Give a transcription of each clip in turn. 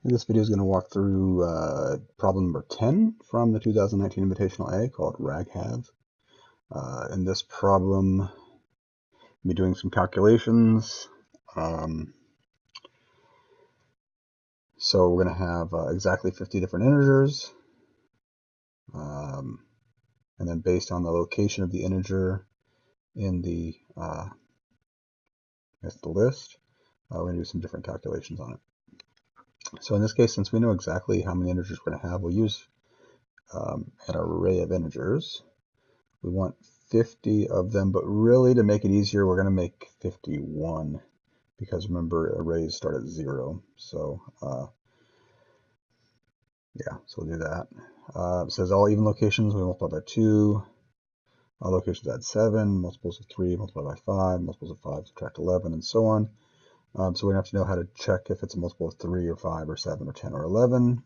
This video is going to walk through problem number 10 from the 2019 Invitational A called Raghav. In this problem, I'll be doing some calculations. So we're going to have exactly 50 different integers. And then based on the location of the integer in the list, we're going to do some different calculations on it. So in this case, since we know exactly how many integers we're going to have, we'll use an array of integers. We want 50 of them, but really to make it easier, we're going to make 51 because remember, arrays start at 0. So yeah, so we'll do that. It says all even locations, we multiply by 2. All locations add 7, multiples of 3, multiply by 5, multiples of 5, subtract 11, and so on. So we have to know how to check if it's a multiple of 3 or 5 or 7 or 10 or 11. We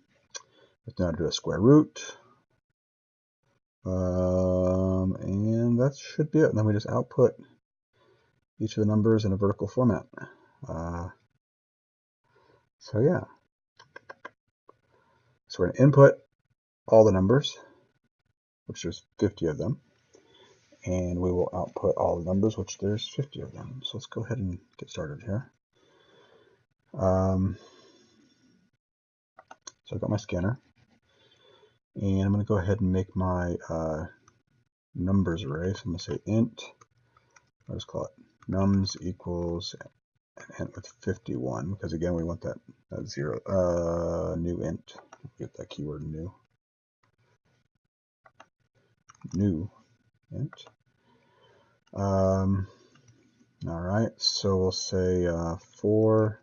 have to know how to do a square root. And that should be it. And then we just output each of the numbers in a vertical format. So yeah. So we're going to input all the numbers, which there's 50 of them. And we will output all the numbers, which there's 50 of them. So let's go ahead and get started here. So I've got my scanner. And I'm going to go ahead and make my numbers array. So I'm going to say int, I'll just call it nums equals an int with 51, because again we want that new int. Get that keyword new int. All right, so we'll say for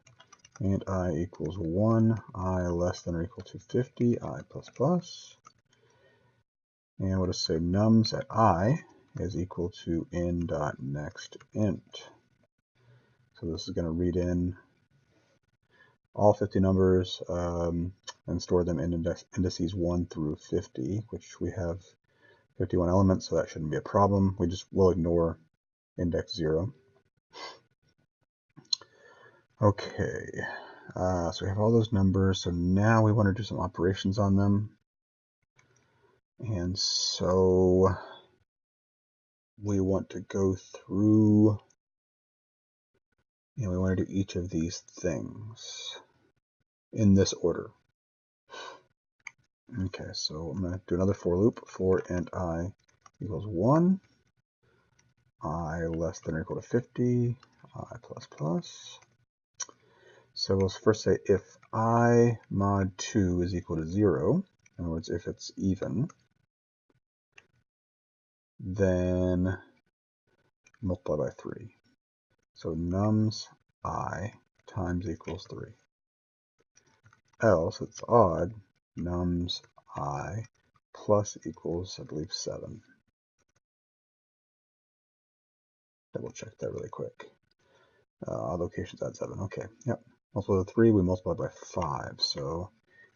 int I equals 1, I less than or equal to 50, I plus plus. And we'll just say nums at I is equal to in.nextInt. So this is going to read in all 50 numbers and store them in indices 1 through 50, which we have 51 elements, so that shouldn't be a problem. We'll ignore index 0. Okay, so we have all those numbers. So now we want to do some operations on them. And so we want to go through and we want to do each of these things in this order. Okay, so I'm going to do another for loop. For int I equals 1, I less than or equal to 50, I plus plus. So we'll first say if I mod 2 is equal to 0, in other words, if it's even, then multiply by 3. So nums I times equals 3. Else, it's odd, nums I plus equals, I believe, 7. Double check that really quick. All locations add 7. Okay, yep. Multiply by 3, we multiply by 5. So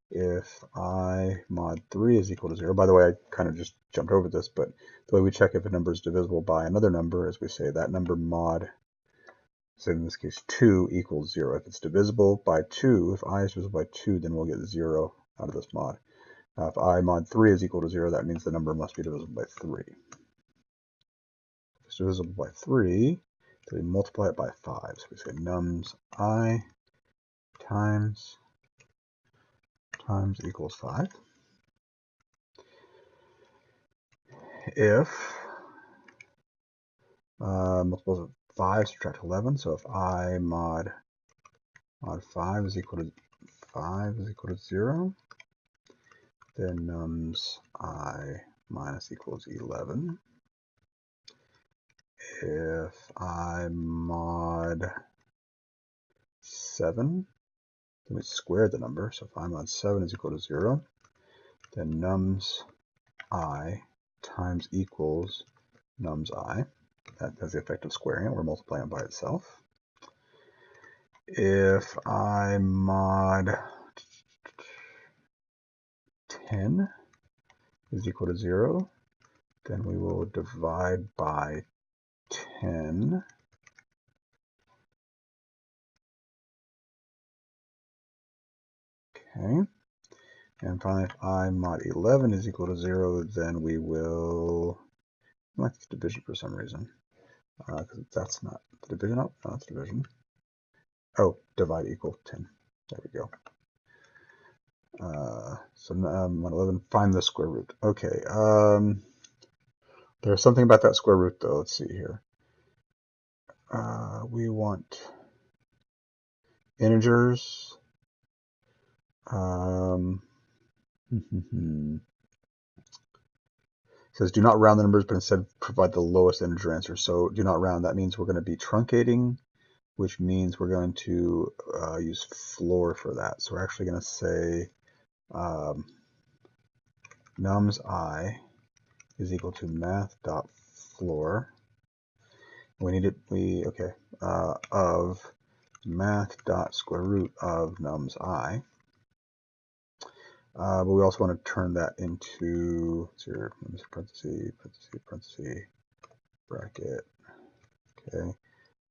if I mod 3 is equal to 0, by the way, I kind of just jumped over this, but the way we check if a number is divisible by another number is we say that number mod, say in this case 2 equals 0. If it's divisible by 2, if I is divisible by 2, then we'll get 0 out of this mod. If I mod 3 is equal to 0, that means the number must be divisible by 3. If it's divisible by 3, then we multiply it by 5. So we say nums I times equals 5. If multiples of 5 subtract 11, so if I mod 5 is equal to 0, then nums I minus equals 11. If I mod 7, then we square the number. So if I mod 7 is equal to 0, then nums I times equals nums I. That has the effect of squaring it. We're multiplying it by itself. If I mod 10 is equal to 0, then we will divide by 10. Okay. And finally, if I mod 11 is equal to 0, then we will, I like this division for some reason, because that's not the division. Oh, no, that's division. Oh, divide equal 10. There we go. So mod 11, find the square root. Okay. There's something about that square root, though. Let's see here. We want integers. Says do not round the numbers, but instead provide the lowest integer answer. So do not round. That means we're going to be truncating, which means we're going to use floor for that. So we're actually going to say nums I is equal to math.floor. We need it. Okay. Of math.square root of nums I. But we also want to turn that into parenthesis, bracket, okay,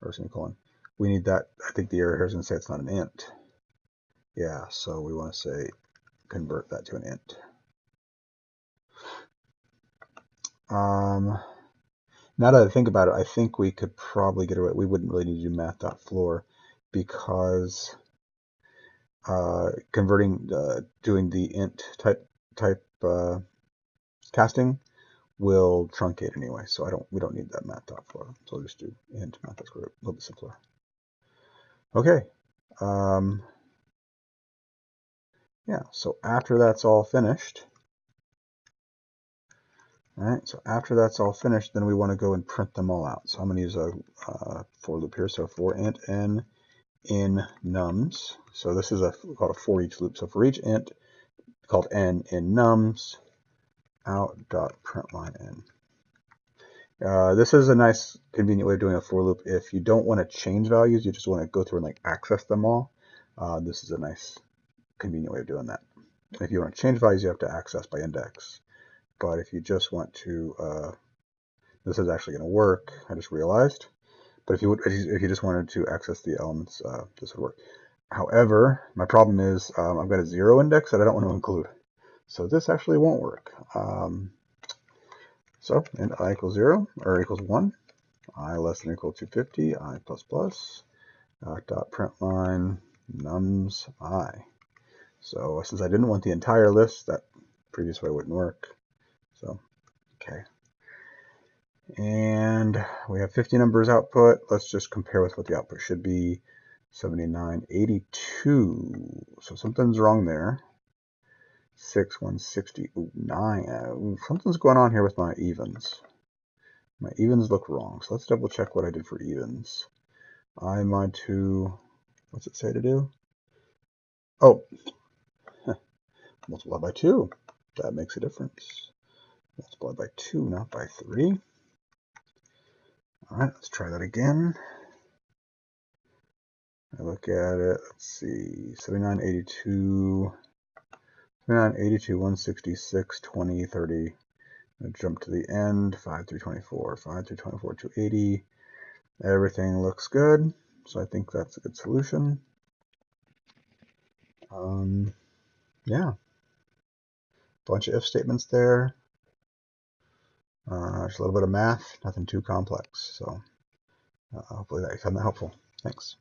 or semicolon. We need that. I think the error here is going to say it's not an int. Yeah, so we want to say convert that to an int. Now that I think about it, I think we could probably get away. We wouldn't really need to do math.floor because converting, doing the int type casting will truncate anyway. So we don't need that math.floor. So we'll just do int math.square root, a little bit simpler. Okay. Yeah. So after that's all finished. All right, so after that's all finished, then we want to go and print them all out. So I'm going to use a for loop here. So for int n in nums. So this is called a for each loop. So for each int called n in nums, out.println n. This is a nice, convenient way of doing a for loop. If you don't want to change values, you just want to go through and like access them all. This is a nice, convenient way of doing that. If you want to change values, you have to access by index. But if you just want to, this is actually going to work. I just realized. But if you just wanted to access the elements, this would work. However, my problem is I've got a 0 index that I don't want to include. So this actually won't work. So int I equals 0 or equals 1, I less than or equal to 50, I plus plus, dot println nums I. So since I didn't want the entire list, that previous way wouldn't work. So, okay. And we have 50 numbers output. Let's just compare with what the output should be. 7982. So something's wrong there. 6, 160. Ooh, 9. Something's going on here with my evens. My evens look wrong. So let's double check what I did for evens. I mod 2. What's it say to do? Oh, multiply by 2. That makes a difference. Multiply by 2, not by 3. All right, let's try that again. I look at it, let's see, 7982, 166, 20, 30. I jump to the end, 5 through 24, 5 through 24, 280. Everything looks good, so I think that's a good solution. Yeah, bunch of if statements there. Just a little bit of math, nothing too complex. So hopefully that found that helpful. Thanks.